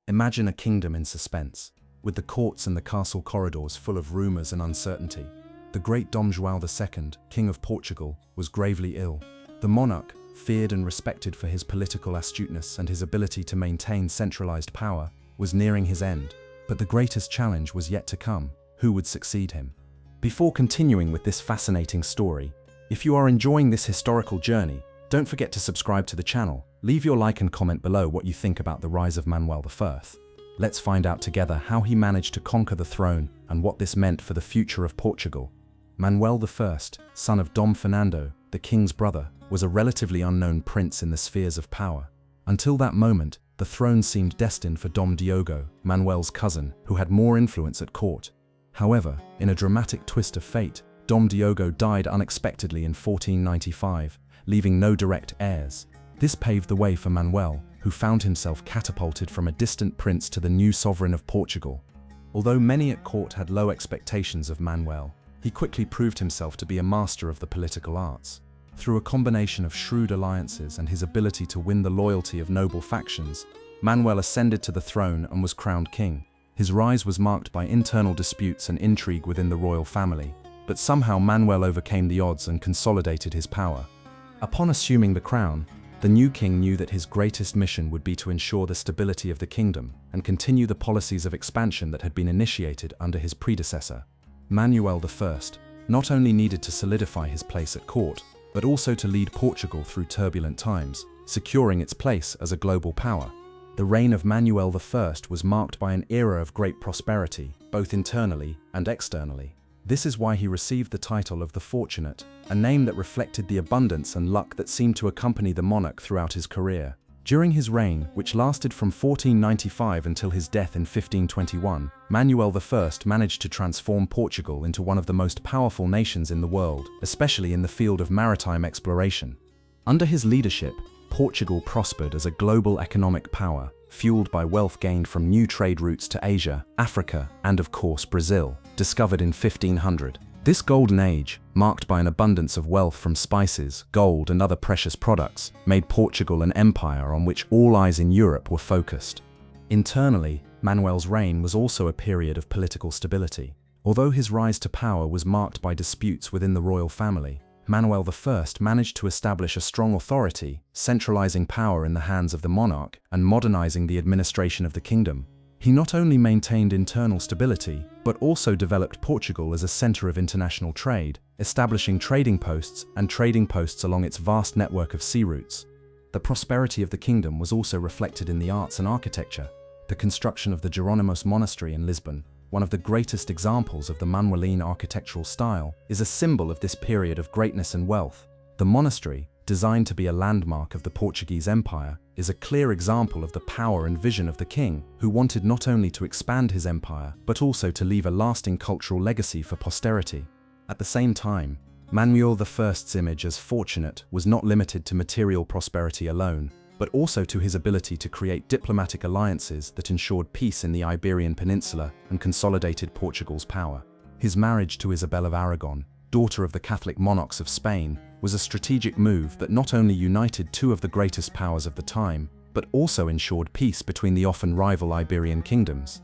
Imagine a kingdom in suspense, with the courts and the castle corridors full of rumors and uncertainty. The great Dom João II, King of Portugal, was gravely ill. The monarch, feared and respected for his political astuteness and his ability to maintain centralized power, was nearing his end. But the greatest challenge was yet to come: who would succeed him? Before continuing with this fascinating story, if you are enjoying this historical journey, don't forget to subscribe to the channel, leave your like and comment below what you think about the rise of Manuel I. Let's find out together how he managed to conquer the throne and what this meant for the future of Portugal. Manuel I, son of Dom Fernando, the king's brother, was a relatively unknown prince in the spheres of power. Until that moment, the throne seemed destined for Dom Diogo, Manuel's cousin, who had more influence at court. However, in a dramatic twist of fate, Dom Diogo died unexpectedly in 1495, leaving no direct heirs. This paved the way for Manuel, who found himself catapulted from a distant prince to the new sovereign of Portugal. Although many at court had low expectations of Manuel, he quickly proved himself to be a master of the political arts. Through a combination of shrewd alliances and his ability to win the loyalty of noble factions, Manuel ascended to the throne and was crowned king. His rise was marked by internal disputes and intrigue within the royal family, but somehow Manuel overcame the odds and consolidated his power. Upon assuming the crown, the new king knew that his greatest mission would be to ensure the stability of the kingdom and continue the policies of expansion that had been initiated under his predecessor. Manuel I not only needed to solidify his place at court, but also to lead Portugal through turbulent times, securing its place as a global power. The reign of Manuel I was marked by an era of great prosperity, both internally and externally. This is why he received the title of the Fortunate, a name that reflected the abundance and luck that seemed to accompany the monarch throughout his career. During his reign, which lasted from 1495 until his death in 1521, Manuel I managed to transform Portugal into one of the most powerful nations in the world, especially in the field of maritime exploration. Under his leadership, Portugal prospered as a global economic power, fueled by wealth gained from new trade routes to Asia, Africa, and of course Brazil, discovered in 1500. This golden age, marked by an abundance of wealth from spices, gold, and other precious products, made Portugal an empire on which all eyes in Europe were focused. Internally, Manuel's reign was also a period of political stability. Although his rise to power was marked by disputes within the royal family, Manuel I managed to establish a strong authority, centralizing power in the hands of the monarch and modernizing the administration of the kingdom. He not only maintained internal stability, but also developed Portugal as a center of international trade, establishing trading posts along its vast network of sea routes. The prosperity of the kingdom was also reflected in the arts and architecture. The construction of the Jerónimos Monastery in Lisbon, one of the greatest examples of the Manueline architectural style, is a symbol of this period of greatness and wealth. The monastery, designed to be a landmark of the Portuguese Empire, is a clear example of the power and vision of the king, who wanted not only to expand his empire, but also to leave a lasting cultural legacy for posterity. At the same time, Manuel I's image as fortunate was not limited to material prosperity alone, but also to his ability to create diplomatic alliances that ensured peace in the Iberian Peninsula and consolidated Portugal's power. His marriage to Isabel of Aragon, daughter of the Catholic monarchs of Spain, was a strategic move that not only united two of the greatest powers of the time, but also ensured peace between the often rival Iberian kingdoms.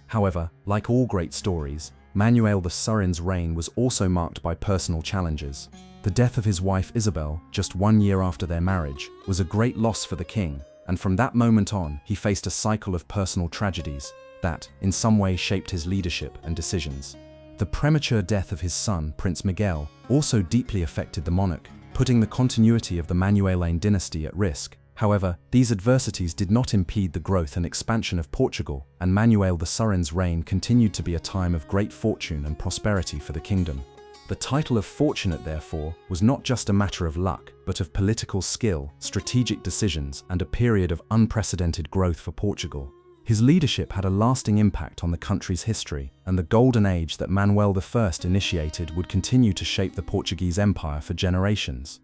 However, like all great stories, Manuel II's reign was also marked by personal challenges. The death of his wife Isabel, just 1 year after their marriage, was a great loss for the king, and from that moment on, he faced a cycle of personal tragedies that, in some way, shaped his leadership and decisions. The premature death of his son, Prince Miguel, also deeply affected the monarch, putting the continuity of the Manueline dynasty at risk. However, these adversities did not impede the growth and expansion of Portugal, and Manuel II's reign continued to be a time of great fortune and prosperity for the kingdom. The title of Fortunate, therefore, was not just a matter of luck, but of political skill, strategic decisions, and a period of unprecedented growth for Portugal. His leadership had a lasting impact on the country's history, and the golden age that Manuel I initiated would continue to shape the Portuguese Empire for generations.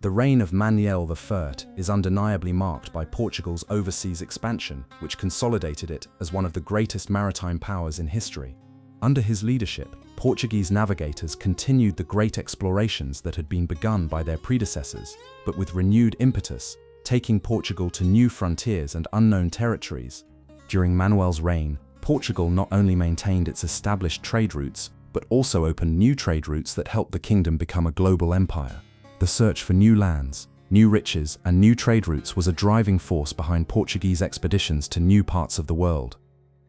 The reign of Manuel I is undeniably marked by Portugal's overseas expansion, which consolidated it as one of the greatest maritime powers in history. Under his leadership, Portuguese navigators continued the great explorations that had been begun by their predecessors, but with renewed impetus, taking Portugal to new frontiers and unknown territories. During Manuel's reign, Portugal not only maintained its established trade routes, but also opened new trade routes that helped the kingdom become a global empire. The search for new lands, new riches, and new trade routes was a driving force behind Portuguese expeditions to new parts of the world.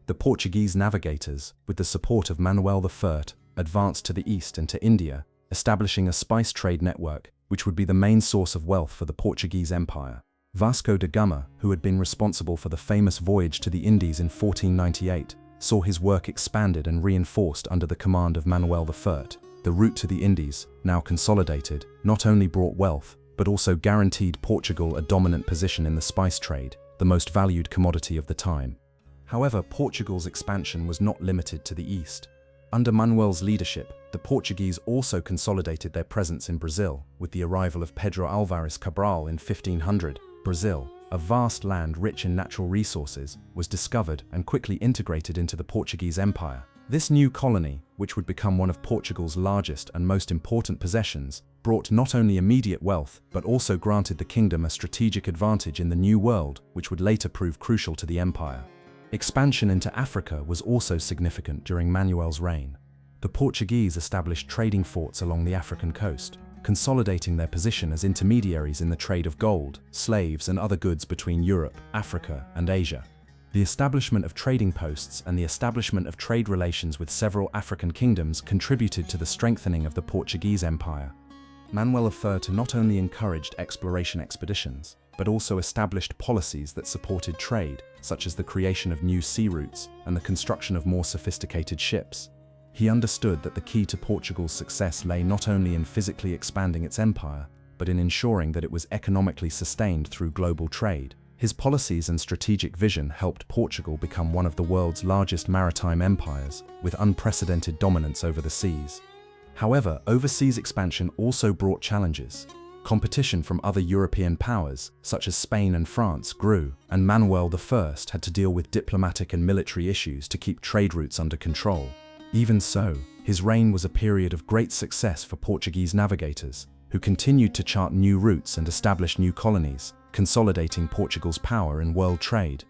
The Portuguese navigators, with the support of Manuel I, advanced to the east and to India, establishing a spice trade network, which would be the main source of wealth for the Portuguese Empire. Vasco da Gama, who had been responsible for the famous voyage to the Indies in 1498, saw his work expanded and reinforced under the command of Manuel I. The route to the Indies, now consolidated, not only brought wealth, but also guaranteed Portugal a dominant position in the spice trade, the most valued commodity of the time. However, Portugal's expansion was not limited to the east. Under Manuel's leadership, the Portuguese also consolidated their presence in Brazil, with the arrival of Pedro Álvares Cabral in 1500. Brazil, a vast land rich in natural resources, was discovered and quickly integrated into the Portuguese Empire. This new colony, which would become one of Portugal's largest and most important possessions, brought not only immediate wealth, but also granted the kingdom a strategic advantage in the New World, which would later prove crucial to the empire. Expansion into Africa was also significant during Manuel's reign. The Portuguese established trading forts along the African coast, consolidating their position as intermediaries in the trade of gold, slaves, and other goods between Europe, Africa, and Asia. The establishment of trading posts and the establishment of trade relations with several African kingdoms contributed to the strengthening of the Portuguese Empire. Manuel I not only encouraged exploration expeditions, but also established policies that supported trade, such as the creation of new sea routes and the construction of more sophisticated ships. He understood that the key to Portugal's success lay not only in physically expanding its empire, but in ensuring that it was economically sustained through global trade. His policies and strategic vision helped Portugal become one of the world's largest maritime empires, with unprecedented dominance over the seas. However, overseas expansion also brought challenges. Competition from other European powers, such as Spain and France, grew, and Manuel I had to deal with diplomatic and military issues to keep trade routes under control. Even so, his reign was a period of great success for Portuguese navigators, who continued to chart new routes and establish new colonies, consolidating Portugal's power in world trade.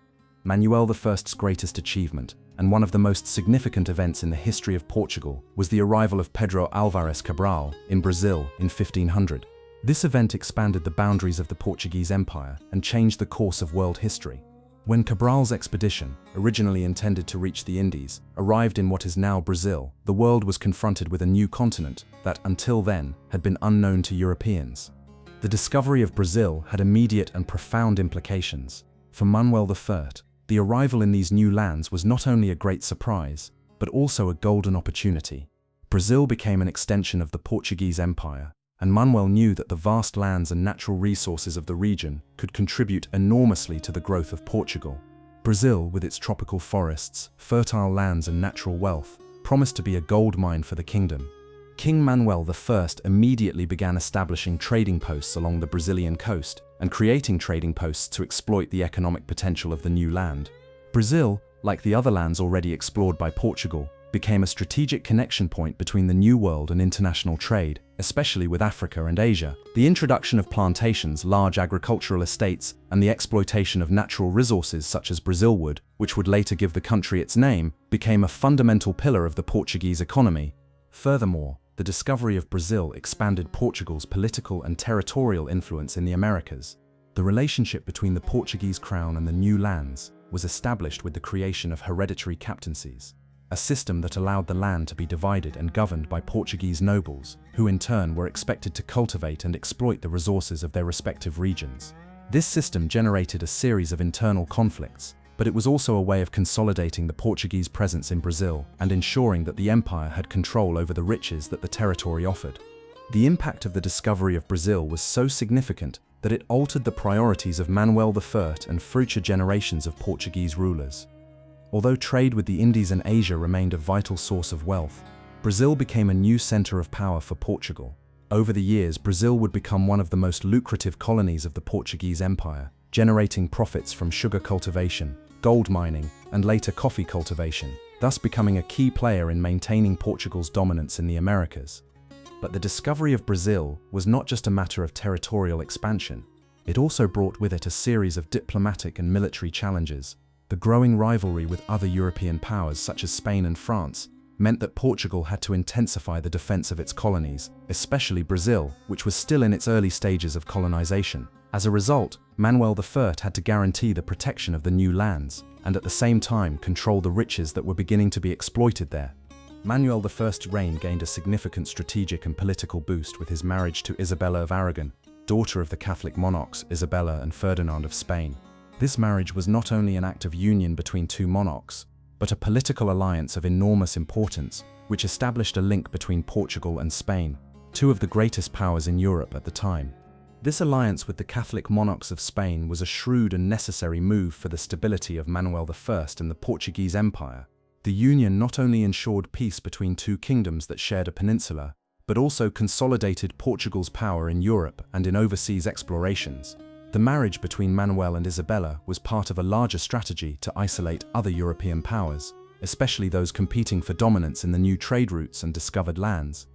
Manuel I's greatest achievement, and one of the most significant events in the history of Portugal, was the arrival of Pedro Álvares Cabral in Brazil in 1500. This event expanded the boundaries of the Portuguese Empire and changed the course of world history. When Cabral's expedition, originally intended to reach the Indies, arrived in what is now Brazil, the world was confronted with a new continent that, until then, had been unknown to Europeans. The discovery of Brazil had immediate and profound implications. For Manuel I, the arrival in these new lands was not only a great surprise, but also a golden opportunity. Brazil became an extension of the Portuguese Empire, and Manuel knew that the vast lands and natural resources of the region could contribute enormously to the growth of Portugal. Brazil, with its tropical forests, fertile lands, and natural wealth, promised to be a gold mine for the kingdom. King Manuel I immediately began establishing trading posts along the Brazilian coast and creating trading posts to exploit the economic potential of the new land. Brazil, like the other lands already explored by Portugal, became a strategic connection point between the New World and international trade, especially with Africa and Asia. The introduction of plantations, large agricultural estates, and the exploitation of natural resources such as Brazil wood, which would later give the country its name, became a fundamental pillar of the Portuguese economy. Furthermore, the discovery of Brazil expanded Portugal's political and territorial influence in the Americas. The relationship between the Portuguese crown and the new lands was established with the creation of hereditary captaincies, a system that allowed the land to be divided and governed by Portuguese nobles, who in turn were expected to cultivate and exploit the resources of their respective regions. This system generated a series of internal conflicts, but it was also a way of consolidating the Portuguese presence in Brazil and ensuring that the empire had control over the riches that the territory offered. The impact of the discovery of Brazil was so significant that it altered the priorities of Manuel I and future generations of Portuguese rulers. Although trade with the Indies and Asia remained a vital source of wealth, Brazil became a new center of power for Portugal. Over the years, Brazil would become one of the most lucrative colonies of the Portuguese Empire, generating profits from sugar cultivation, gold mining, and later coffee cultivation, thus becoming a key player in maintaining Portugal's dominance in the Americas. But the discovery of Brazil was not just a matter of territorial expansion. It also brought with it a series of diplomatic and military challenges. The growing rivalry with other European powers such as Spain and France meant that Portugal had to intensify the defense of its colonies, especially Brazil, which was still in its early stages of colonization. As a result, Manuel I had to guarantee the protection of the new lands, and at the same time control the riches that were beginning to be exploited there. Manuel I's reign gained a significant strategic and political boost with his marriage to Isabella of Aragon, daughter of the Catholic monarchs Isabella and Ferdinand of Spain. This marriage was not only an act of union between two monarchs, but a political alliance of enormous importance, which established a link between Portugal and Spain, two of the greatest powers in Europe at the time. This alliance with the Catholic monarchs of Spain was a shrewd and necessary move for the stability of Manuel I and the Portuguese Empire. The union not only ensured peace between two kingdoms that shared a peninsula, but also consolidated Portugal's power in Europe and in overseas explorations. The marriage between Manuel and Isabella was part of a larger strategy to isolate other European powers, especially those competing for dominance in the new trade routes and discovered lands.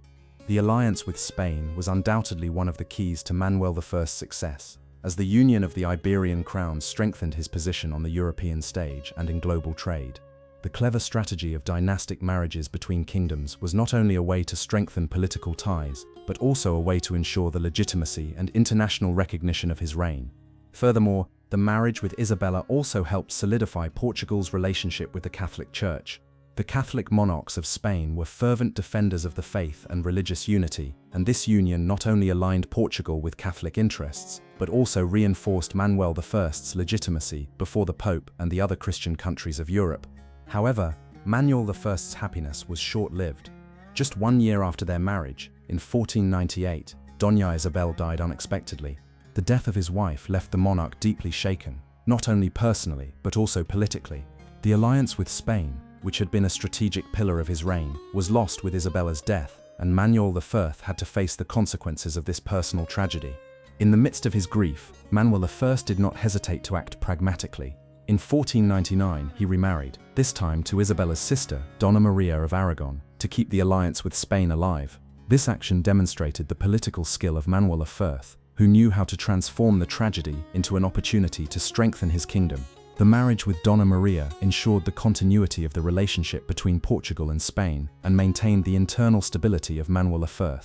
The alliance with Spain was undoubtedly one of the keys to Manuel I's success, as the union of the Iberian crowns strengthened his position on the European stage and in global trade. The clever strategy of dynastic marriages between kingdoms was not only a way to strengthen political ties, but also a way to ensure the legitimacy and international recognition of his reign. Furthermore, the marriage with Isabella also helped solidify Portugal's relationship with the Catholic Church. The Catholic monarchs of Spain were fervent defenders of the faith and religious unity, and this union not only aligned Portugal with Catholic interests, but also reinforced Manuel I's legitimacy before the Pope and the other Christian countries of Europe. However, Manuel I's happiness was short-lived. Just 1 year after their marriage, in 1498, Doña Isabel died unexpectedly. The death of his wife left the monarch deeply shaken, not only personally, but also politically. The alliance with Spain, which had been a strategic pillar of his reign, was lost with Isabella's death, and Manuel I had to face the consequences of this personal tragedy. In the midst of his grief, Manuel I did not hesitate to act pragmatically. In 1499, he remarried, this time to Isabella's sister, Donna Maria of Aragon, to keep the alliance with Spain alive. This action demonstrated the political skill of Manuel I, who knew how to transform the tragedy into an opportunity to strengthen his kingdom. The marriage with Donna Maria ensured the continuity of the relationship between Portugal and Spain and maintained the internal stability of Manuel I.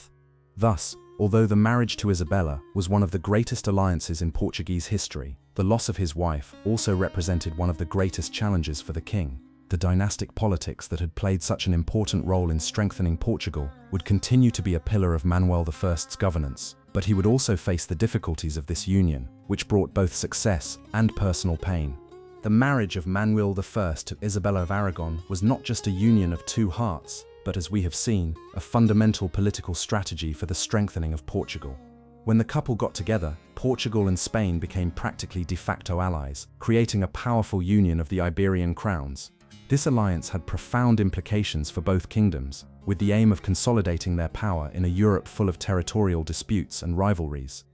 Thus, although the marriage to Isabella was one of the greatest alliances in Portuguese history, the loss of his wife also represented one of the greatest challenges for the king. The dynastic politics that had played such an important role in strengthening Portugal would continue to be a pillar of Manuel I's governance, but he would also face the difficulties of this union, which brought both success and personal pain. The marriage of Manuel I to Isabella of Aragon was not just a union of two hearts, but as we have seen, a fundamental political strategy for the strengthening of Portugal. When the couple got together, Portugal and Spain became practically de facto allies, creating a powerful union of the Iberian crowns. This alliance had profound implications for both kingdoms, with the aim of consolidating their power in a Europe full of territorial disputes and rivalries.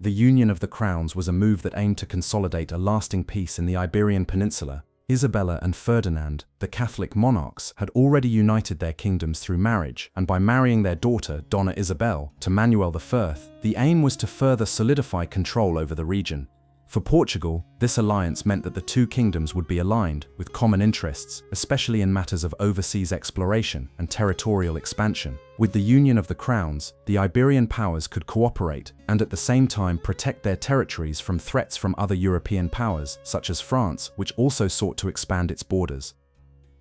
The union of the crowns was a move that aimed to consolidate a lasting peace in the Iberian Peninsula. Isabella and Ferdinand, the Catholic monarchs, had already united their kingdoms through marriage, and by marrying their daughter, Donna Isabel, to Manuel I, the aim was to further solidify control over the region. For Portugal, this alliance meant that the two kingdoms would be aligned with common interests, especially in matters of overseas exploration and territorial expansion. With the union of the crowns, the Iberian powers could cooperate and at the same time protect their territories from threats from other European powers, such as France, which also sought to expand its borders.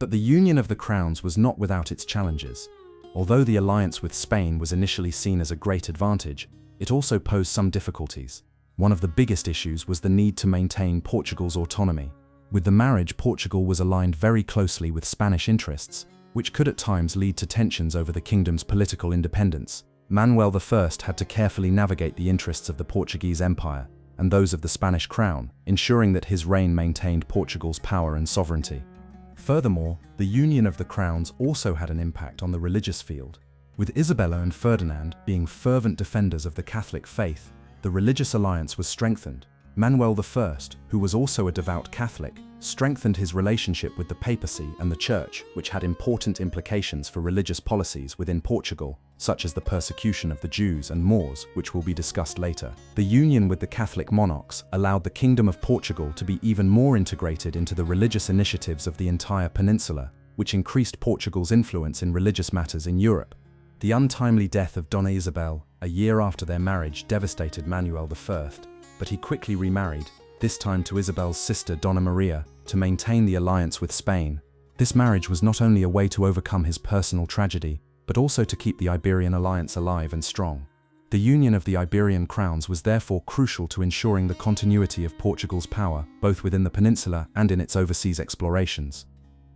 But the union of the crowns was not without its challenges. Although the alliance with Spain was initially seen as a great advantage, it also posed some difficulties. One of the biggest issues was the need to maintain Portugal's autonomy. With the marriage, Portugal was aligned very closely with Spanish interests, which could at times lead to tensions over the kingdom's political independence. Manuel I had to carefully navigate the interests of the Portuguese Empire and those of the Spanish crown, ensuring that his reign maintained Portugal's power and sovereignty. Furthermore, the union of the crowns also had an impact on the religious field. With Isabella and Ferdinand being fervent defenders of the Catholic faith, the religious alliance was strengthened. Manuel I, who was also a devout Catholic, strengthened his relationship with the papacy and the church, which had important implications for religious policies within Portugal. such as the persecution of the Jews and Moors, which will be discussed later. The union with the Catholic monarchs allowed the Kingdom of Portugal to be even more integrated into the religious initiatives of the entire peninsula, which increased Portugal's influence in religious matters in Europe. The untimely death of Dona Isabel, a year after their marriage, devastated Manuel I, but he quickly remarried, this time to Isabel's sister Dona Maria, to maintain the alliance with Spain. This marriage was not only a way to overcome his personal tragedy, but also to keep the Iberian alliance alive and strong. The union of the Iberian crowns was therefore crucial to ensuring the continuity of Portugal's power, both within the peninsula and in its overseas explorations.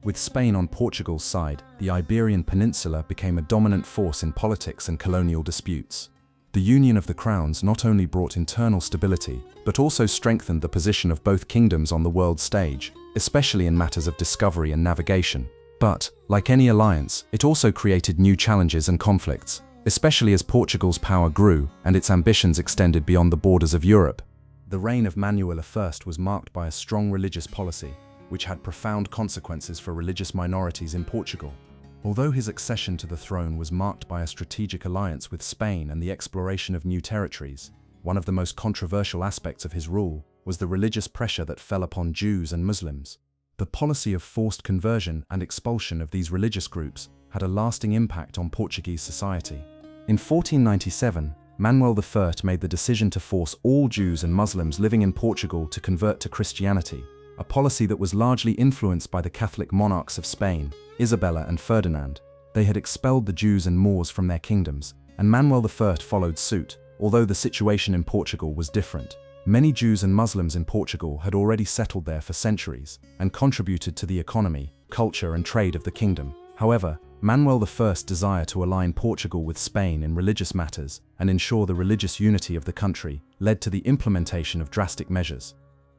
With Spain on Portugal's side, the Iberian Peninsula became a dominant force in politics and colonial disputes. The union of the crowns not only brought internal stability, but also strengthened the position of both kingdoms on the world stage, especially in matters of discovery and navigation. But, like any alliance, it also created new challenges and conflicts, especially as Portugal's power grew and its ambitions extended beyond the borders of Europe. The reign of Manuel I was marked by a strong religious policy, which had profound consequences for religious minorities in Portugal. Although his accession to the throne was marked by a strategic alliance with Spain and the exploration of new territories, one of the most controversial aspects of his rule was the religious pressure that fell upon Jews and Muslims. The policy of forced conversion and expulsion of these religious groups had a lasting impact on Portuguese society. In 1497, Manuel I made the decision to force all Jews and Muslims living in Portugal to convert to Christianity, a policy that was largely influenced by the Catholic monarchs of Spain, Isabella and Ferdinand. They had expelled the Jews and Moors from their kingdoms, and Manuel I followed suit, although the situation in Portugal was different. Many Jews and Muslims in Portugal had already settled there for centuries and contributed to the economy, culture and trade of the kingdom. However, Manuel I's desire to align Portugal with Spain in religious matters and ensure the religious unity of the country led to the implementation of drastic measures.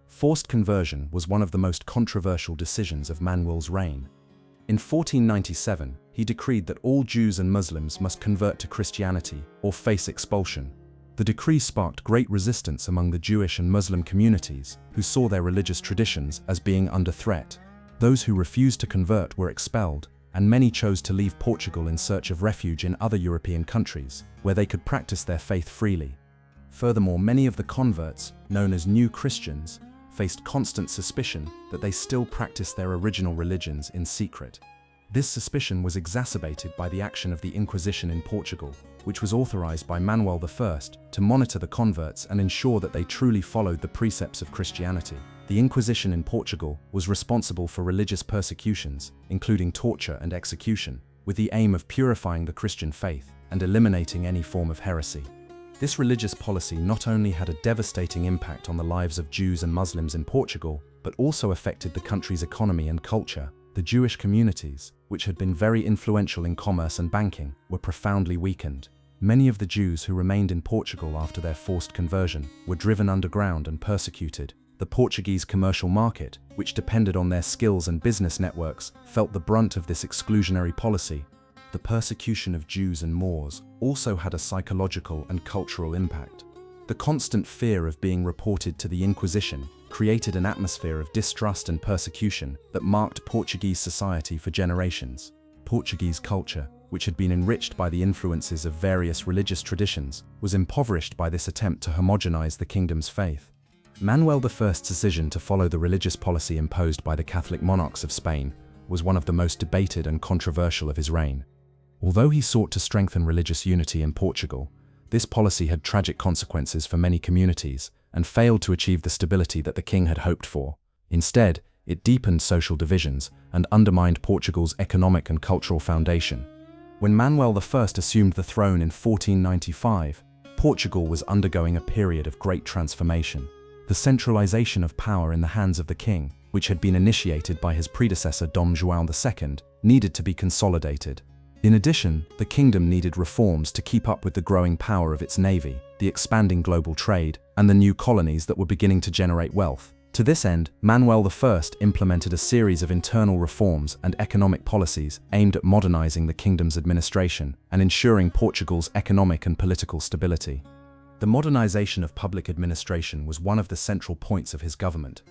Forced conversion was one of the most controversial decisions of Manuel's reign. In 1497, he decreed that all Jews and Muslims must convert to Christianity or face expulsion. The decree sparked great resistance among the Jewish and Muslim communities, who saw their religious traditions as being under threat. Those who refused to convert were expelled, and many chose to leave Portugal in search of refuge in other European countries, where they could practice their faith freely. Furthermore, many of the converts, known as New Christians, faced constant suspicion that they still practiced their original religions in secret. This suspicion was exacerbated by the action of the Inquisition in Portugal, which was authorized by Manuel I to monitor the converts and ensure that they truly followed the precepts of Christianity. The Inquisition in Portugal was responsible for religious persecutions, including torture and execution, with the aim of purifying the Christian faith and eliminating any form of heresy. This religious policy not only had a devastating impact on the lives of Jews and Muslims in Portugal, but also affected the country's economy and culture. The Jewish communities, which had been very influential in commerce and banking, were profoundly weakened. Many of the Jews who remained in Portugal after their forced conversion were driven underground and persecuted. The Portuguese commercial market, which depended on their skills and business networks, felt the brunt of this exclusionary policy. The persecution of Jews and Moors also had a psychological and cultural impact. The constant fear of being reported to the Inquisition created an atmosphere of distrust and persecution that marked Portuguese society for generations. Portuguese culture, which had been enriched by the influences of various religious traditions, was impoverished by this attempt to homogenize the kingdom's faith. Manuel I's decision to follow the religious policy imposed by the Catholic monarchs of Spain was one of the most debated and controversial of his reign. Although he sought to strengthen religious unity in Portugal, this policy had tragic consequences for many communities and failed to achieve the stability that the king had hoped for. Instead, it deepened social divisions and undermined Portugal's economic and cultural foundation. When Manuel I assumed the throne in 1495, Portugal was undergoing a period of great transformation. The centralization of power in the hands of the king, which had been initiated by his predecessor Dom João II, needed to be consolidated. In addition, the kingdom needed reforms to keep up with the growing power of its navy, the expanding global trade, and the new colonies that were beginning to generate wealth. To this end, Manuel I implemented a series of internal reforms and economic policies aimed at modernizing the kingdom's administration and ensuring Portugal's economic and political stability. The modernization of public administration was one of the central points of his government.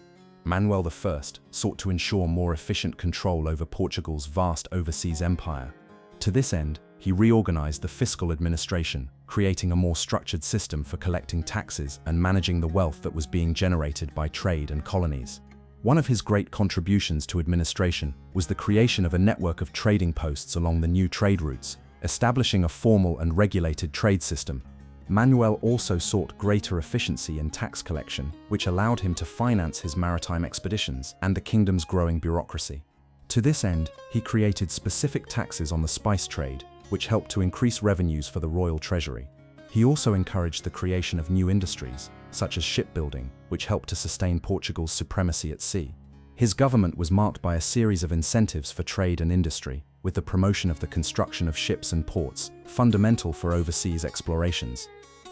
Manuel I sought to ensure more efficient control over Portugal's vast overseas empire. To this end, he reorganized the fiscal administration, creating a more structured system for collecting taxes and managing the wealth that was being generated by trade and colonies. One of his great contributions to administration was the creation of a network of trading posts along the new trade routes, establishing a formal and regulated trade system. Manuel also sought greater efficiency in tax collection, which allowed him to finance his maritime expeditions and the kingdom's growing bureaucracy. To this end, he created specific taxes on the spice trade, which helped to increase revenues for the royal treasury. He also encouraged the creation of new industries, such as shipbuilding, which helped to sustain Portugal's supremacy at sea. His government was marked by a series of incentives for trade and industry, with the promotion of the construction of ships and ports, fundamental for overseas explorations.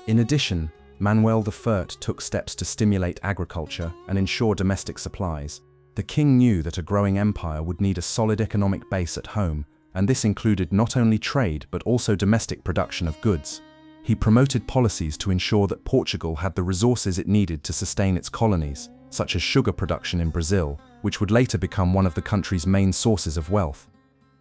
In addition, Manuel I took steps to stimulate agriculture and ensure domestic supplies. The king knew that a growing empire would need a solid economic base at home, and this included not only trade but also domestic production of goods. He promoted policies to ensure that Portugal had the resources it needed to sustain its colonies, such as sugar production in Brazil, which would later become one of the country's main sources of wealth.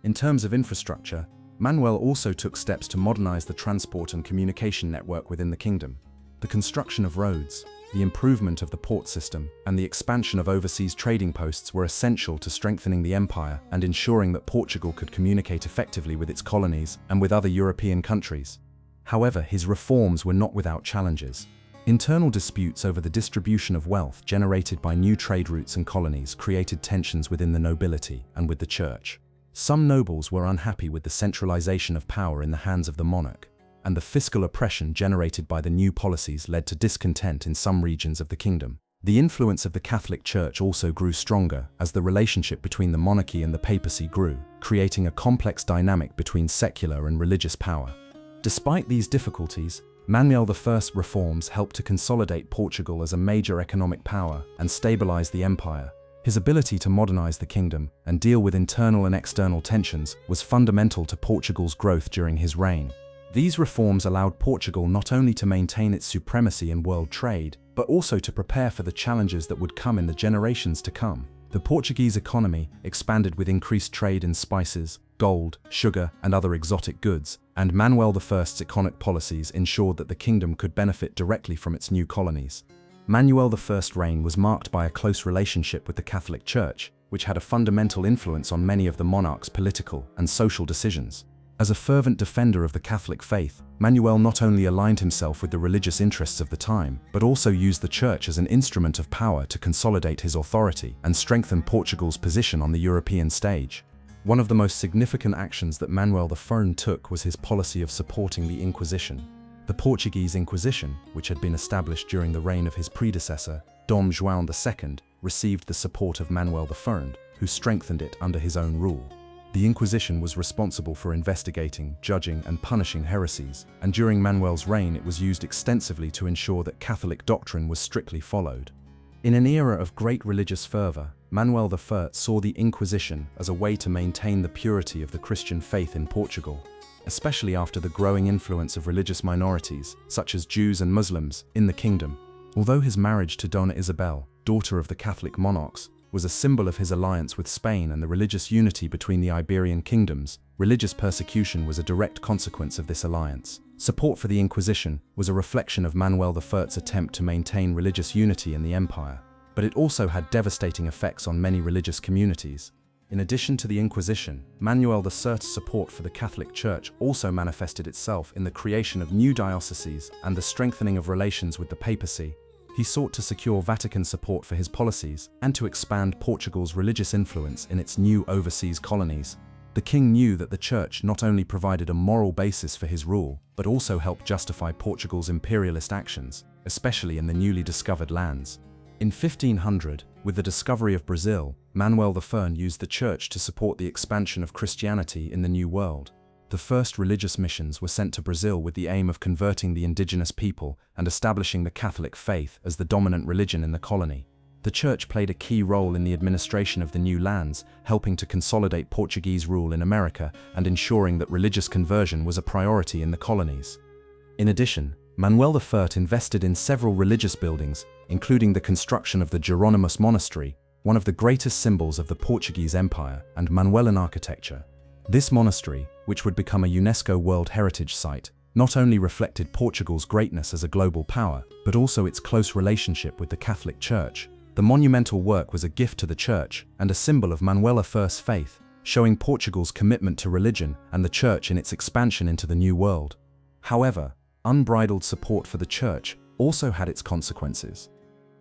In terms of infrastructure, Manuel also took steps to modernize the transport and communication network within the kingdom. The construction of roads, the improvement of the port system, and the expansion of overseas trading posts were essential to strengthening the empire and ensuring that Portugal could communicate effectively with its colonies and with other European countries. However, his reforms were not without challenges. Internal disputes over the distribution of wealth generated by new trade routes and colonies created tensions within the nobility and with the church. Some nobles were unhappy with the centralization of power in the hands of the monarch, and the fiscal oppression generated by the new policies led to discontent in some regions of the kingdom. The influence of the Catholic Church also grew stronger as the relationship between the monarchy and the papacy grew, creating a complex dynamic between secular and religious power. Despite these difficulties, Manuel I's reforms helped to consolidate Portugal as a major economic power and stabilize the empire. His ability to modernize the kingdom and deal with internal and external tensions was fundamental to Portugal's growth during his reign. These reforms allowed Portugal not only to maintain its supremacy in world trade, but also to prepare for the challenges that would come in the generations to come. The Portuguese economy expanded with increased trade in spices, gold, sugar, and other exotic goods, and Manuel I's economic policies ensured that the kingdom could benefit directly from its new colonies. Manuel I's reign was marked by a close relationship with the Catholic Church, which had a fundamental influence on many of the monarch's political and social decisions. As a fervent defender of the Catholic faith, Manuel not only aligned himself with the religious interests of the time, but also used the church as an instrument of power to consolidate his authority and strengthen Portugal's position on the European stage. One of the most significant actions that Manuel I took was his policy of supporting the Inquisition. The Portuguese Inquisition, which had been established during the reign of his predecessor, Dom João II, received the support of Manuel I, who strengthened it under his own rule. The Inquisition was responsible for investigating, judging, and punishing heresies, and during Manuel's reign it was used extensively to ensure that Catholic doctrine was strictly followed. In an era of great religious fervor, Manuel I saw the Inquisition as a way to maintain the purity of the Christian faith in Portugal, especially after the growing influence of religious minorities, such as Jews and Muslims, in the kingdom. Although his marriage to Dona Isabel, daughter of the Catholic monarchs, was a symbol of his alliance with Spain and the religious unity between the Iberian kingdoms, religious persecution was a direct consequence of this alliance. Support for the Inquisition was a reflection of Manuel I's attempt to maintain religious unity in the empire, but it also had devastating effects on many religious communities. In addition to the Inquisition, Manuel I's support for the Catholic Church also manifested itself in the creation of new dioceses and the strengthening of relations with the papacy. He sought to secure Vatican support for his policies and to expand Portugal's religious influence in its new overseas colonies. The king knew that the Church not only provided a moral basis for his rule, but also helped justify Portugal's imperialist actions, especially in the newly discovered lands. In 1500, with the discovery of Brazil, Manuel I used the Church to support the expansion of Christianity in the New World. The first religious missions were sent to Brazil with the aim of converting the indigenous people and establishing the Catholic faith as the dominant religion in the colony. The Church played a key role in the administration of the new lands, helping to consolidate Portuguese rule in America and ensuring that religious conversion was a priority in the colonies. In addition, Manuel I invested in several religious buildings, including the construction of the Jeronimus Monastery, one of the greatest symbols of the Portuguese Empire and Manuelan architecture. This monastery, which would become a UNESCO World Heritage Site, not only reflected Portugal's greatness as a global power, but also its close relationship with the Catholic Church. The monumental work was a gift to the Church and a symbol of Manuel I's faith, showing Portugal's commitment to religion and the Church in its expansion into the New World. However, unbridled support for the Church also had its consequences.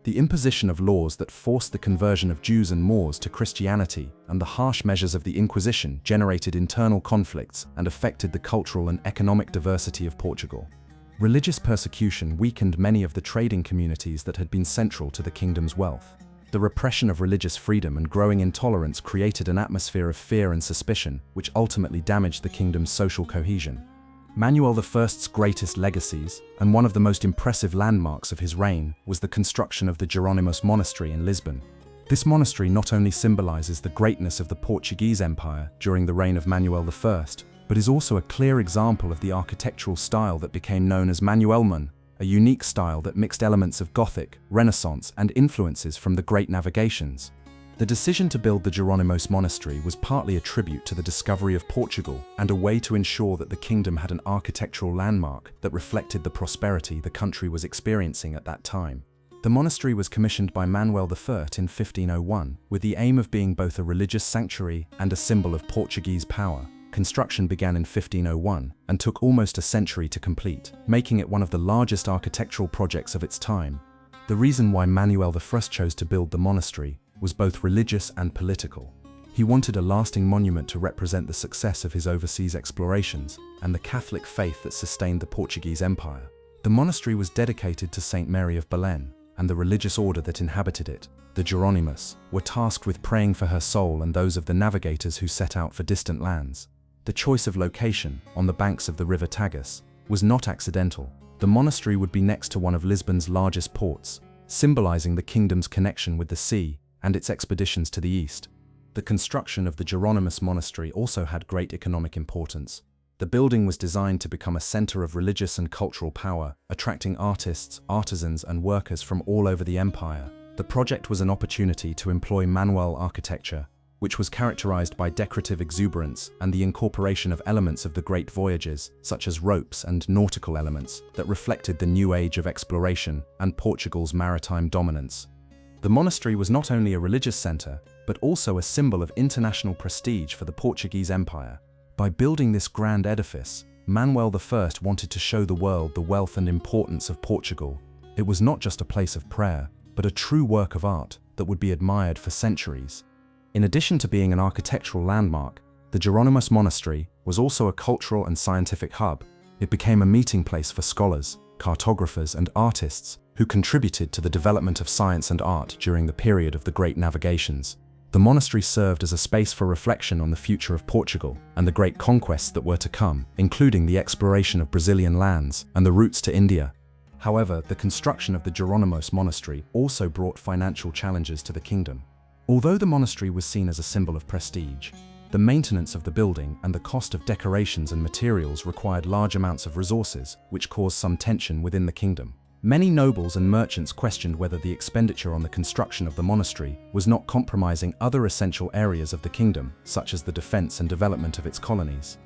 The imposition of laws that forced the conversion of Jews and Moors to Christianity and the harsh measures of the Inquisition generated internal conflicts and affected the cultural and economic diversity of Portugal. Religious persecution weakened many of the trading communities that had been central to the kingdom's wealth. The repression of religious freedom and growing intolerance created an atmosphere of fear and suspicion, which ultimately damaged the kingdom's social cohesion. Manuel I's greatest legacies, and one of the most impressive landmarks of his reign, was the construction of the Jerónimos Monastery in Lisbon. This monastery not only symbolizes the greatness of the Portuguese Empire during the reign of Manuel I, but is also a clear example of the architectural style that became known as Manuel I, a unique style that mixed elements of Gothic, Renaissance, and influences from the Great Navigations. The decision to build the Jerónimos Monastery was partly a tribute to the discovery of Portugal and a way to ensure that the kingdom had an architectural landmark that reflected the prosperity the country was experiencing at that time. The monastery was commissioned by Manuel I in 1501, with the aim of being both a religious sanctuary and a symbol of Portuguese power. Construction began in 1501 and took almost a century to complete, making it one of the largest architectural projects of its time. The reason why Manuel I chose to build the monastery was both religious and political. He wanted a lasting monument to represent the success of his overseas explorations and the Catholic faith that sustained the Portuguese Empire. The monastery was dedicated to Saint Mary of Belém, and the religious order that inhabited it, the Jerónimos, were tasked with praying for her soul and those of the navigators who set out for distant lands. The choice of location, on the banks of the river Tagus, was not accidental. The monastery would be next to one of Lisbon's largest ports, symbolizing the kingdom's connection with the sea and its expeditions to the east. The construction of the Jerónimos Monastery also had great economic importance. The building was designed to become a center of religious and cultural power, attracting artists, artisans, and workers from all over the empire. The project was an opportunity to employ Manuel architecture, which was characterized by decorative exuberance and the incorporation of elements of the great voyages, such as ropes and nautical elements, that reflected the new age of exploration and Portugal's maritime dominance. The monastery was not only a religious center, but also a symbol of international prestige for the Portuguese Empire. By building this grand edifice, Manuel I wanted to show the world the wealth and importance of Portugal. It was not just a place of prayer, but a true work of art that would be admired for centuries. In addition to being an architectural landmark, the Jerónimos Monastery was also a cultural and scientific hub. It became a meeting place for scholars, cartographers, and artists who contributed to the development of science and art during the period of the Great Navigations. The monastery served as a space for reflection on the future of Portugal and the great conquests that were to come, including the exploration of Brazilian lands and the routes to India. However, the construction of the Jerónimos Monastery also brought financial challenges to the kingdom. Although the monastery was seen as a symbol of prestige, the maintenance of the building and the cost of decorations and materials required large amounts of resources, which caused some tension within the kingdom. Many nobles and merchants questioned whether the expenditure on the construction of the monastery was not compromising other essential areas of the kingdom, such as the defense and development of its colonies.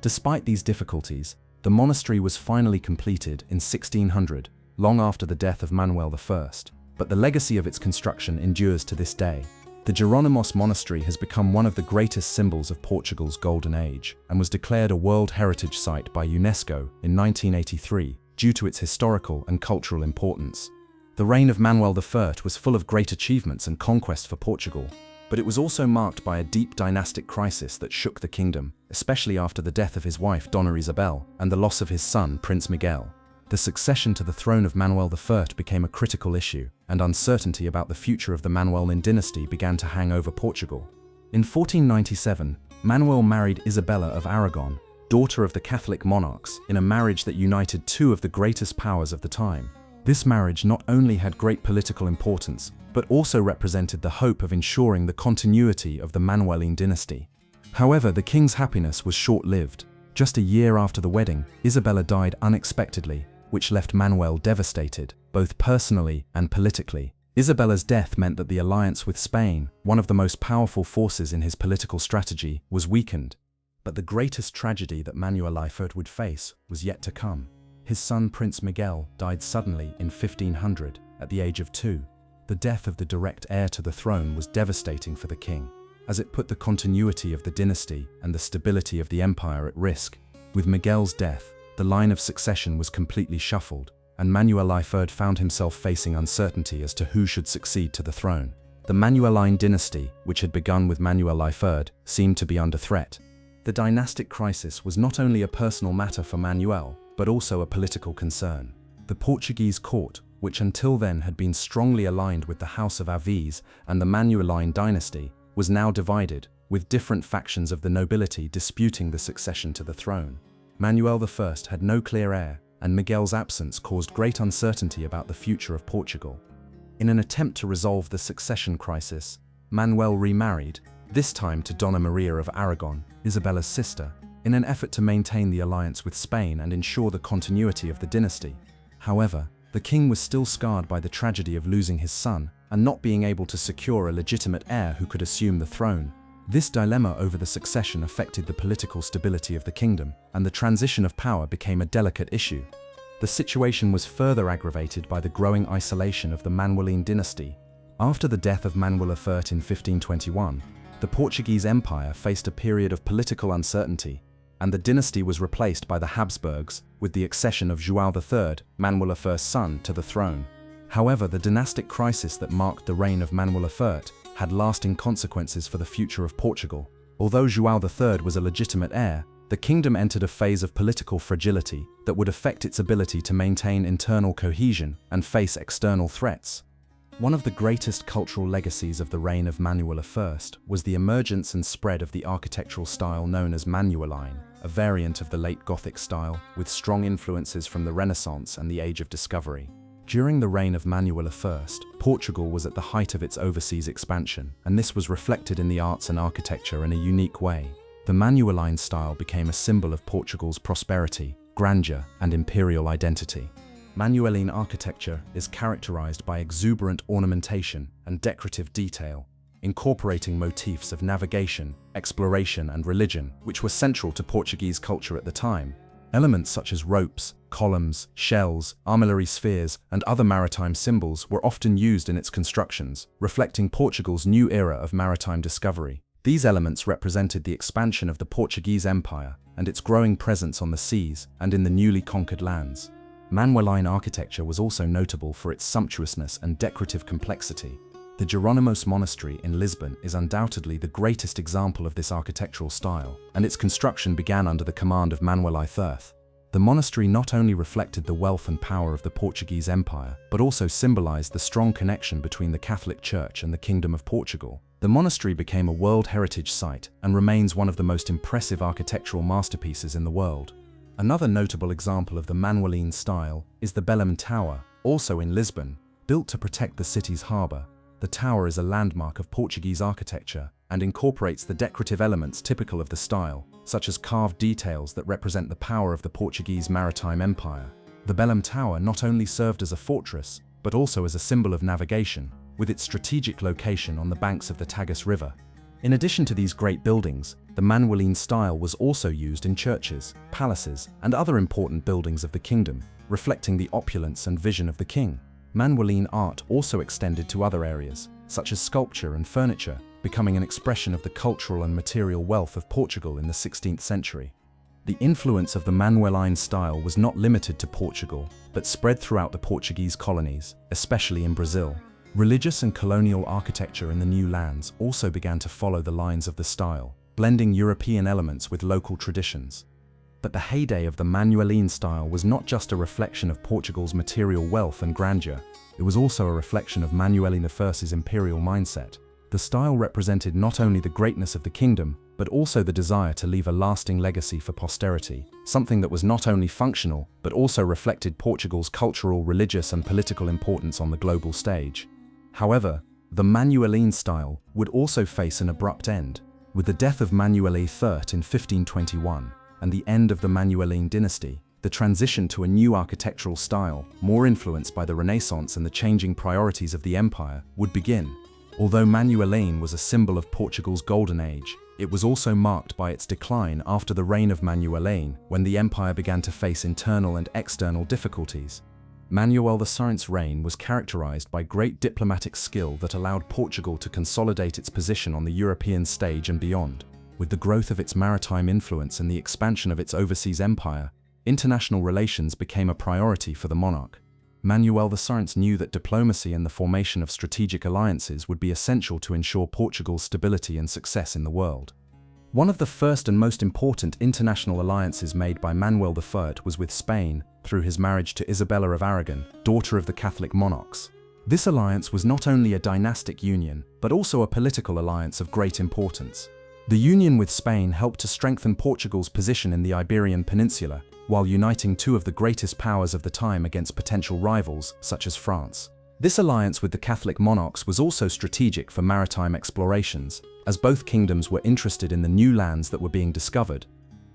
Despite these difficulties, the monastery was finally completed in 1600, long after the death of Manuel I, but the legacy of its construction endures to this day. The Jerónimos Monastery has become one of the greatest symbols of Portugal's golden age and was declared a World Heritage Site by UNESCO in 1983 due to its historical and cultural importance. The reign of Manuel I was full of great achievements and conquest for Portugal, but it was also marked by a deep dynastic crisis that shook the kingdom, especially after the death of his wife Dona Isabel and the loss of his son Prince Miguel. The succession to the throne of Manuel I became a critical issue, and uncertainty about the future of the Manueline dynasty began to hang over Portugal. In 1497, Manuel married Isabella of Aragon, daughter of the Catholic monarchs, in a marriage that united two of the greatest powers of the time. This marriage not only had great political importance, but also represented the hope of ensuring the continuity of the Manueline dynasty. However, the king's happiness was short-lived. Just a year after the wedding, Isabella died unexpectedly, which left Manuel devastated, both personally and politically. Isabella's death meant that the alliance with Spain, one of the most powerful forces in his political strategy, was weakened. But the greatest tragedy that Manuel I would face was yet to come. His son Prince Miguel died suddenly in 1500 at the age of 2. The death of the direct heir to the throne was devastating for the king, as it put the continuity of the dynasty and the stability of the empire at risk. With Miguel's death, the line of succession was completely shuffled, and Manuel I found himself facing uncertainty as to who should succeed to the throne. The Manueline dynasty, which had begun with Manuel I, seemed to be under threat. The dynastic crisis was not only a personal matter for Manuel, but also a political concern. The Portuguese court, which until then had been strongly aligned with the House of Aviz and the Manueline dynasty, was now divided, with different factions of the nobility disputing the succession to the throne. Manuel I had no clear heir, and Miguel's absence caused great uncertainty about the future of Portugal. In an attempt to resolve the succession crisis, Manuel remarried, this time to Donna Maria of Aragon, Isabella's sister, in an effort to maintain the alliance with Spain and ensure the continuity of the dynasty. However, the king was still scarred by the tragedy of losing his son and not being able to secure a legitimate heir who could assume the throne. This dilemma over the succession affected the political stability of the kingdom, and the transition of power became a delicate issue. The situation was further aggravated by the growing isolation of the Manueline dynasty. After the death of Manuel I in 1521, the Portuguese Empire faced a period of political uncertainty, and the dynasty was replaced by the Habsburgs, with the accession of João III, Manuel I's son, to the throne. However, the dynastic crisis that marked the reign of Manuel I had lasting consequences for the future of Portugal. Although João III was a legitimate heir, the kingdom entered a phase of political fragility that would affect its ability to maintain internal cohesion and face external threats. One of the greatest cultural legacies of the reign of Manuel I was the emergence and spread of the architectural style known as Manueline, a variant of the late Gothic style with strong influences from the Renaissance and the Age of Discovery. During the reign of Manuel I, Portugal was at the height of its overseas expansion, and this was reflected in the arts and architecture in a unique way. The Manueline style became a symbol of Portugal's prosperity, grandeur, and imperial identity. Manueline architecture is characterized by exuberant ornamentation and decorative detail, incorporating motifs of navigation, exploration, and religion, which were central to Portuguese culture at the time. Elements such as ropes, columns, shells, armillary spheres, and other maritime symbols were often used in its constructions, reflecting Portugal's new era of maritime discovery. These elements represented the expansion of the Portuguese Empire and its growing presence on the seas and in the newly conquered lands. Manueline architecture was also notable for its sumptuousness and decorative complexity. The Jerónimos Monastery in Lisbon is undoubtedly the greatest example of this architectural style, and its construction began under the command of Manuel I. The monastery not only reflected the wealth and power of the Portuguese Empire, but also symbolized the strong connection between the Catholic Church and the Kingdom of Portugal. The monastery became a World Heritage Site and remains one of the most impressive architectural masterpieces in the world. Another notable example of the Manueline style is the Belém Tower, also in Lisbon. Built to protect the city's harbour, the tower is a landmark of Portuguese architecture and incorporates the decorative elements typical of the style, such as carved details that represent the power of the Portuguese maritime empire. The Belém Tower not only served as a fortress, but also as a symbol of navigation, with its strategic location on the banks of the Tagus River. In addition to these great buildings, the Manueline style was also used in churches, palaces, and other important buildings of the kingdom, reflecting the opulence and vision of the king. Manueline art also extended to other areas, such as sculpture and furniture, becoming an expression of the cultural and material wealth of Portugal in the 16th century. The influence of the Manueline style was not limited to Portugal, but spread throughout the Portuguese colonies, especially in Brazil. Religious and colonial architecture in the new lands also began to follow the lines of the style, blending European elements with local traditions. But the heyday of the Manueline style was not just a reflection of Portugal's material wealth and grandeur, it was also a reflection of Manuel I's imperial mindset. The style represented not only the greatness of the kingdom, but also the desire to leave a lasting legacy for posterity, something that was not only functional, but also reflected Portugal's cultural, religious, and political importance on the global stage. However, the Manueline style would also face an abrupt end. With the death of Manuel I in 1521 and the end of the Manueline dynasty, the transition to a new architectural style, more influenced by the Renaissance and the changing priorities of the empire, would begin. Although Manueline was a symbol of Portugal's golden age, It was also marked by its decline after the reign of Manuel I, when the empire began to face internal and external difficulties. Manuel I's reign was characterized by great diplomatic skill that allowed Portugal to consolidate its position on the European stage and beyond. With the growth of its maritime influence and the expansion of its overseas empire, international relations became a priority for the monarch. Manuel I knew that diplomacy and the formation of strategic alliances would be essential to ensure Portugal's stability and success in the world. One of the first and most important international alliances made by Manuel I was with Spain, through his marriage to Isabella of Aragon, daughter of the Catholic monarchs. This alliance was not only a dynastic union, but also a political alliance of great importance. The union with Spain helped to strengthen Portugal's position in the Iberian Peninsula, while uniting two of the greatest powers of the time against potential rivals, such as France. This alliance with the Catholic monarchs was also strategic for maritime explorations, as both kingdoms were interested in the new lands that were being discovered.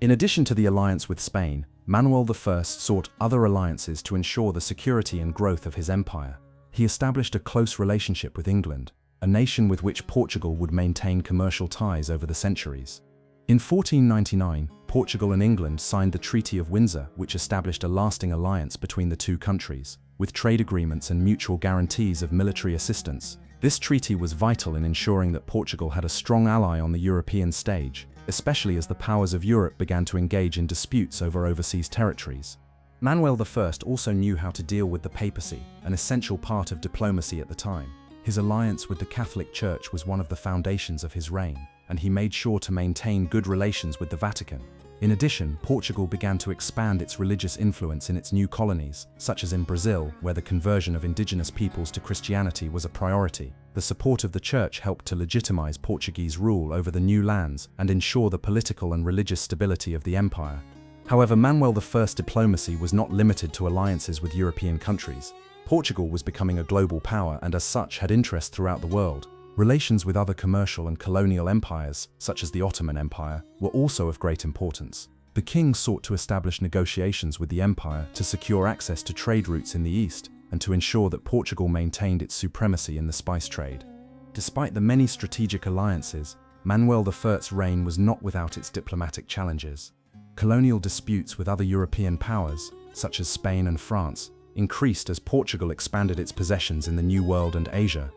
In addition to the alliance with Spain, Manuel I sought other alliances to ensure the security and growth of his empire. He established a close relationship with England, a nation with which Portugal would maintain commercial ties over the centuries. In 1499, Portugal and England signed the Treaty of Windsor, which established a lasting alliance between the two countries, with trade agreements and mutual guarantees of military assistance. This treaty was vital in ensuring that Portugal had a strong ally on the European stage, especially as the powers of Europe began to engage in disputes over overseas territories. Manuel I also knew how to deal with the papacy, an essential part of diplomacy at the time. His alliance with the Catholic Church was one of the foundations of his reign, and he made sure to maintain good relations with the Vatican. In addition, Portugal began to expand its religious influence in its new colonies, such as in Brazil, where the conversion of indigenous peoples to Christianity was a priority. The support of the Church helped to legitimize Portuguese rule over the new lands and ensure the political and religious stability of the empire. However, Manuel I's diplomacy was not limited to alliances with European countries. Portugal was becoming a global power and as such had interests throughout the world. Relations with other commercial and colonial empires, such as the Ottoman Empire, were also of great importance. The king sought to establish negotiations with the empire to secure access to trade routes in the east and to ensure that Portugal maintained its supremacy in the spice trade. Despite the many strategic alliances, Manuel I's reign was not without its diplomatic challenges. Colonial disputes with other European powers, such as Spain and France, increased as Portugal expanded its possessions in the New World and Asia.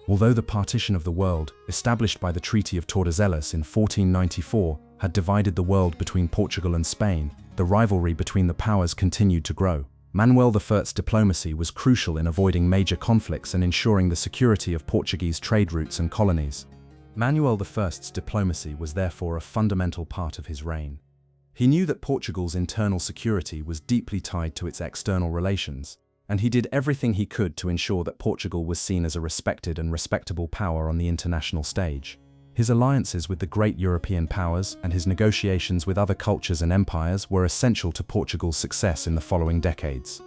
Although the partition of the world, established by the Treaty of Tordesillas in 1494, had divided the world between Portugal and Spain, the rivalry between the powers continued to grow. Manuel I's diplomacy was crucial in avoiding major conflicts and ensuring the security of Portuguese trade routes and colonies. Manuel I's diplomacy was therefore a fundamental part of his reign. He knew that Portugal's internal security was deeply tied to its external relations, and he did everything he could to ensure that Portugal was seen as a respected and respectable power on the international stage. His alliances with the great European powers and his negotiations with other cultures and empires were essential to Portugal's success in the following decades.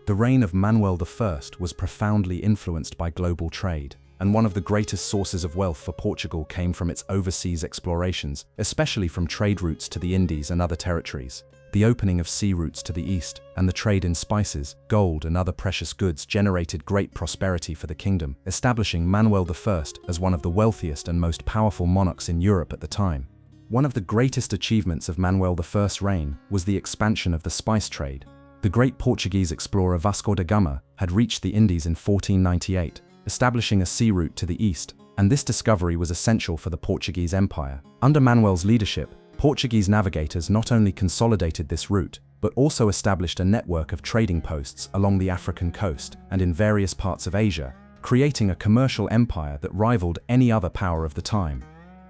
The reign of Manuel I was profoundly influenced by global trade, and one of the greatest sources of wealth for Portugal came from its overseas explorations, especially from trade routes to the Indies and other territories. The opening of sea routes to the east and the trade in spices, gold and other precious goods generated great prosperity for the kingdom, establishing Manuel I as one of the wealthiest and most powerful monarchs in Europe at the time. One of the greatest achievements of Manuel I's reign was the expansion of the spice trade. The great Portuguese explorer Vasco da Gama had reached the Indies in 1498, establishing a sea route to the east, and this discovery was essential for the Portuguese Empire. Under Manuel's leadership, Portuguese navigators not only consolidated this route, but also established a network of trading posts along the African coast and in various parts of Asia, creating a commercial empire that rivaled any other power of the time.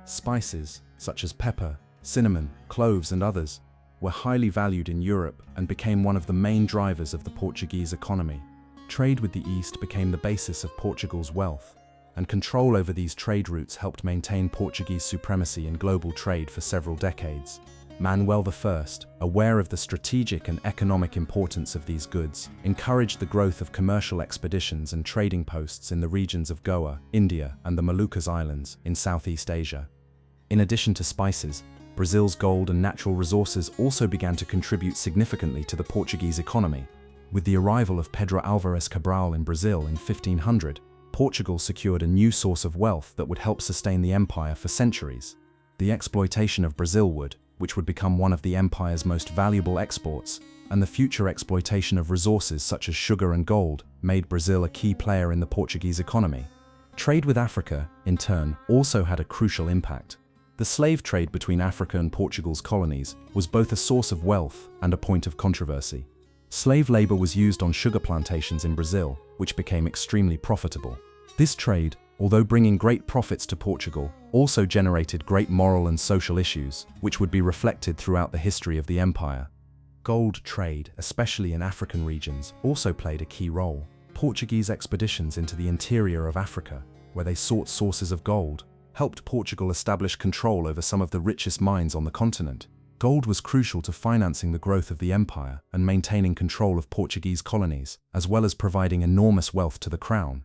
Spices, such as pepper, cinnamon, cloves and others, were highly valued in Europe and became one of the main drivers of the Portuguese economy. Trade with the East became the basis of Portugal's wealth, and control over these trade routes helped maintain Portuguese supremacy in global trade for several decades. Manuel I, aware of the strategic and economic importance of these goods, encouraged the growth of commercial expeditions and trading posts in the regions of Goa, India, and the Moluccas Islands in Southeast Asia. In addition to spices, Brazil's gold and natural resources also began to contribute significantly to the Portuguese economy. With the arrival of Pedro Álvares Cabral in Brazil in 1500, Portugal secured a new source of wealth that would help sustain the empire for centuries. the exploitation of Brazil wood, which would become one of the empire's most valuable exports, and the future exploitation of resources such as sugar and gold made Brazil a key player in the Portuguese economy. Trade with Africa, in turn, also had a crucial impact. The slave trade between Africa and Portugal's colonies was both a source of wealth and a point of controversy. Slave labor was used on sugar plantations in Brazil, which became extremely profitable. This trade, although bringing great profits to Portugal, also generated great moral and social issues, which would be reflected throughout the history of the empire. Gold trade, especially in African regions, also played a key role. Portuguese expeditions into the interior of Africa, where they sought sources of gold, helped Portugal establish control over some of the richest mines on the continent. Gold was crucial to financing the growth of the empire and maintaining control of Portuguese colonies, as well as providing enormous wealth to the crown.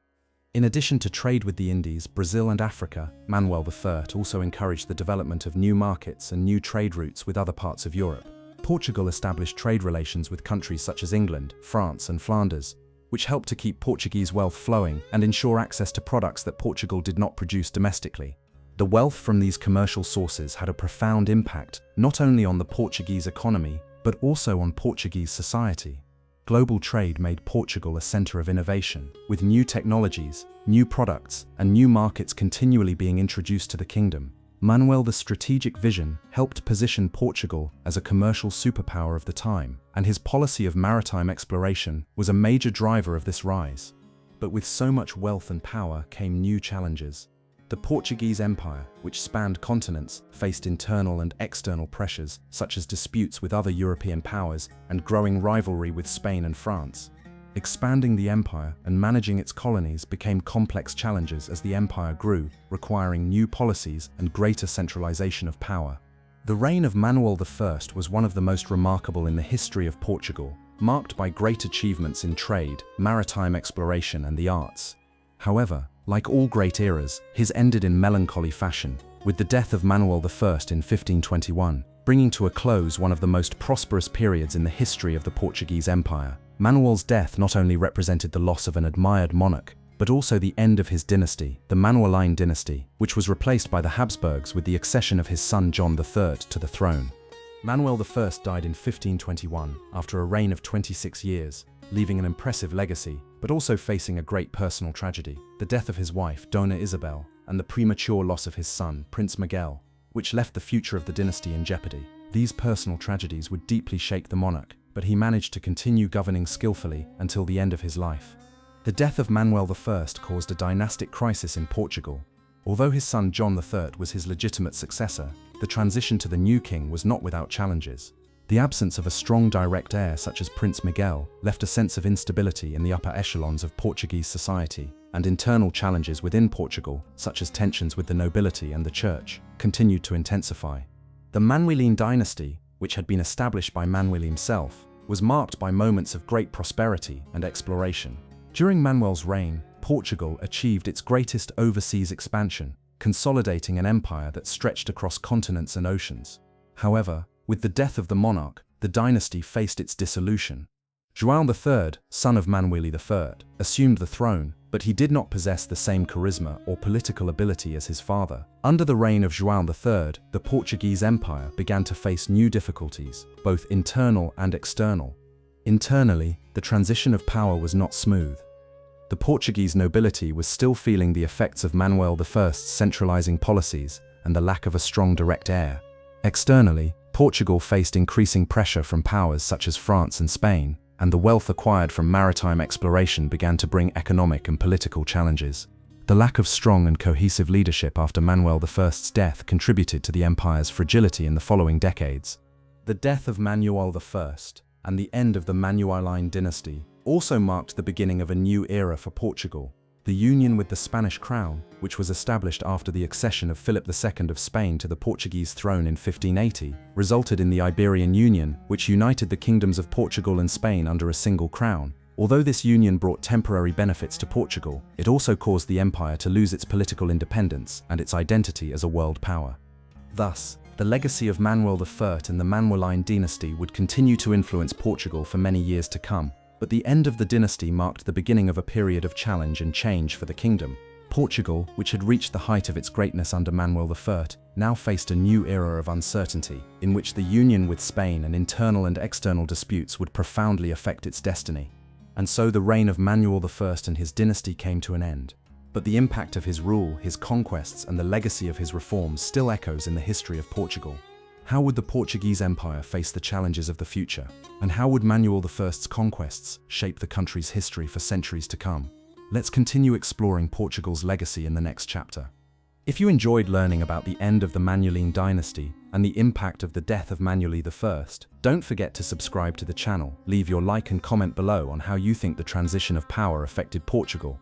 In addition to trade with the Indies, Brazil and Africa, Manuel I also encouraged the development of new markets and new trade routes with other parts of Europe. Portugal established trade relations with countries such as England, France, and Flanders, which helped to keep Portuguese wealth flowing and ensure access to products that Portugal did not produce domestically. The wealth from these commercial sources had a profound impact not only on the Portuguese economy, but also on Portuguese society. Global trade made Portugal a center of innovation, with new technologies, new products, and new markets continually being introduced to the kingdom. Manuel's strategic vision helped position Portugal as a commercial superpower of the time, and his policy of maritime exploration was a major driver of this rise. But with so much wealth and power came new challenges. The Portuguese Empire, which spanned continents, faced internal and external pressures, such as disputes with other European powers and growing rivalry with Spain and France. Expanding the empire and managing its colonies became complex challenges as the empire grew, requiring new policies and greater centralization of power. The reign of Manuel I was one of the most remarkable in the history of Portugal, marked by great achievements in trade, maritime exploration, and the arts. However, like all great eras, his ended in melancholy fashion, with the death of Manuel I in 1521, bringing to a close one of the most prosperous periods in the history of the Portuguese Empire. Manuel's death not only represented the loss of an admired monarch, but also the end of his dynasty, the Manueline dynasty, which was replaced by the Habsburgs with the accession of his son John III to the throne. Manuel I died in 1521 after a reign of 26 years, leaving an impressive legacy, but also facing a great personal tragedy, the death of his wife, Dona Isabel, and the premature loss of his son, Prince Miguel, which left the future of the dynasty in jeopardy. These personal tragedies would deeply shake the monarch, but he managed to continue governing skillfully until the end of his life. The death of Manuel I caused a dynastic crisis in Portugal. Although his son John III was his legitimate successor, the transition to the new king was not without challenges. The absence of a strong direct heir such as Prince Miguel left a sense of instability in the upper echelons of Portuguese society, and internal challenges within Portugal, such as tensions with the nobility and the church, continued to intensify. The Manueline dynasty, which had been established by Manuel himself, was marked by moments of great prosperity and exploration. During Manuel's reign, Portugal achieved its greatest overseas expansion, consolidating an empire that stretched across continents and oceans. However, with the death of the monarch, the dynasty faced its dissolution. João III, son of Manuel I, assumed the throne, but he did not possess the same charisma or political ability as his father. Under the reign of João III, the Portuguese Empire began to face new difficulties, both internal and external. Internally, the transition of power was not smooth. The Portuguese nobility was still feeling the effects of Manuel I's centralizing policies and the lack of a strong direct heir. Externally, Portugal faced increasing pressure from powers such as France and Spain, and the wealth acquired from maritime exploration began to bring economic and political challenges. The lack of strong and cohesive leadership after Manuel I's death contributed to the empire's fragility in the following decades. The death of Manuel I and the end of the Manueline dynasty also marked the beginning of a new era for Portugal. The union with the Spanish crown, which was established after the accession of Philip II of Spain to the Portuguese throne in 1580, resulted in the Iberian Union, which united the kingdoms of Portugal and Spain under a single crown. Although this union brought temporary benefits to Portugal, it also caused the empire to lose its political independence and its identity as a world power. Thus, the legacy of Manuel I and the Manueline dynasty would continue to influence Portugal for many years to come. But the end of the dynasty marked the beginning of a period of challenge and change for the kingdom. Portugal, which had reached the height of its greatness under Manuel I, now faced a new era of uncertainty, in which the union with Spain and internal and external disputes would profoundly affect its destiny. And so the reign of Manuel I and his dynasty came to an end. But the impact of his rule, his conquests, and the legacy of his reforms still echoes in the history of Portugal. How would the Portuguese Empire face the challenges of the future? And how would Manuel I's conquests shape the country's history for centuries to come? Let's continue exploring Portugal's legacy in the next chapter. If you enjoyed learning about the end of the Manueline dynasty and the impact of the death of Manuel I, don't forget to subscribe to the channel, leave your like and comment below on how you think the transition of power affected Portugal,